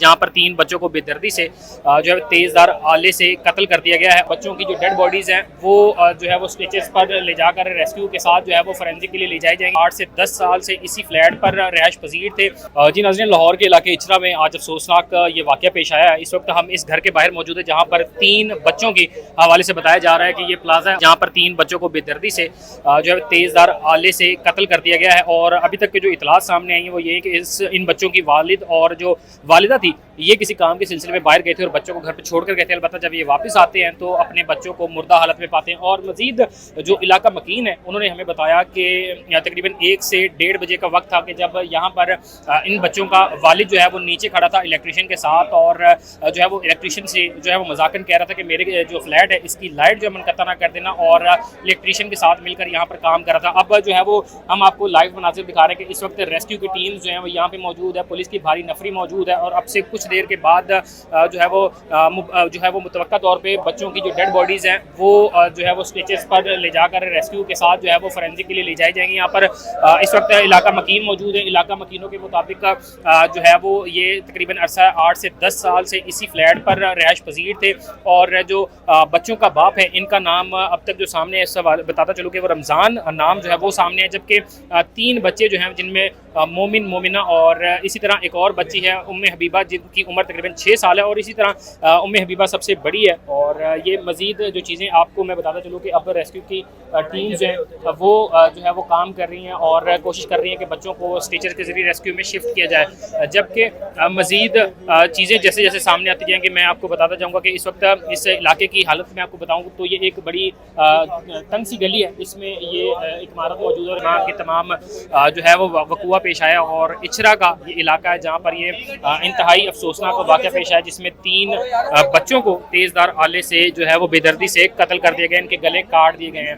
जहाँ पर 3 बच्चों को बेदर्दी से जो है तेजधार आले से कत्ल कर दिया गया है। बच्चों की जो डेड बॉडीज हैं वो जो है वो स्टेचेस पर ले जाकर रेस्क्यू के साथ जो है वो फोरेंसिक के लिए ले जाए जाएंगे। 8 से 10 साल से इसी फ्लैट पर रिहाइश पजीर थे। जी नाज़रीन, लाहौर के इलाके इचरा में आज अफसोसनाक ये वाक़या पेश आया है। इस वक्त हम इस घर के बाहर मौजूद है जहाँ पर 3 बच्चों के हवाले से बताया जा रहा है कि ये प्लाजा है जहाँ पर 3 बच्चों को बेदर्दी से जो है तेजधार आले से कत्ल कर दिया गया है। और अभी तक के जो इतलात सामने आई है वो ये कि इन बच्चों की वालिद और जो वालिदा थी ये किसी काम के सिलसिले में बाहर गए थे और बच्चों को घर पर छोड़ कर गए थे। अलबत्ता जब ये वापस आते हैं तो अपने बच्चों को मुर्दा हालत में पाते हैं। और मजीद जो इलाका मकीन है उन्होंने हमें बताया कि तकरीबन 1 से 1:30 बजे का वक्त था कि जब यहाँ पर इन बच्चों का वालिद जो है वो नीचे खड़ा था इलेक्ट्रीशियन के साथ और जो है वो इलेक्ट्रीशियन से जो है वो मजाकन कह रहा था कि मेरे जो फ्लैट है इसकी लाइट जो है मनक़ता ना कर देना, और इलेक्ट्रीशियन के साथ मिलकर यहाँ पर काम कर रहा था। अब जो है वो हम आपको लाइव मनाज़िर दिखा रहे हैं कि इस वक्त रेस्क्यू की टीम जो है वो यहाँ पे मौजूद है, पुलिस की भारी नफरी मौजूद है और अब से कुछ देर के बाद जो है वो मुतवक्का तौर पे बच्चों की जो डेड बॉडीज़ हैं वो जो है वो स्टेचेस पर ले जाकर रेस्क्यू के साथ जो है वो फोरेंसिक के लिए ले जाई जाएंगी। यहाँ पर इस वक्त इलाका मकीन मौजूद है। इलाका मकीनों के मुताबिक जो है वो ये तकरीबन अरसा 8 से 10 साल से इसी फ्लैट पर रिहाइश पजीर थे। और जो बच्चों का बाप है इनका नाम अब तक जो सामने बताता चलूँ कि वो रमज़ान नाम जो है वो सामने है, जबकि 3 बच्चे जो हैं जिनमें मोमिन, मोमिना और इसी तरह एक और बच्ची है उम्मे हबीबा जिनकी उम्र तकरीबन 6 साल है और इसी तरह उम्मे हबीबा सबसे बड़ी है। और ये मज़ीद जो चीज़ें आपको मैं बताता चलूँ कि अब रेस्क्यू की टीम्स हैं वो जो है वो काम कर रही हैं और कोशिश कर रही हैं कि बच्चों को स्ट्रेचर के ज़रिए रेस्क्यू में शिफ्ट किया जाए। जबकि मज़ीद चीज़ें जैसे जैसे सामने आती जाएंगी मैं आपको बताता जाऊँगा कि इस वक्त इस इलाके की हालत में आपको बताऊँ तो ये एक बड़ी तंग सी गली है, इसमें ये एक इमारत मौजूद है और यहाँ के तमाम जो है वो वक़ुआ पेश आया। और इचरा का ये इलाका है जहाँ पर ये इंतहाई अफसोसनाक वाक़या पेश आया जिसमें 3 बच्चों को तेजधार आले से जो है वो बेदर्दी से कत्ल कर दिया गया, इनके गले काट दिए गए हैं।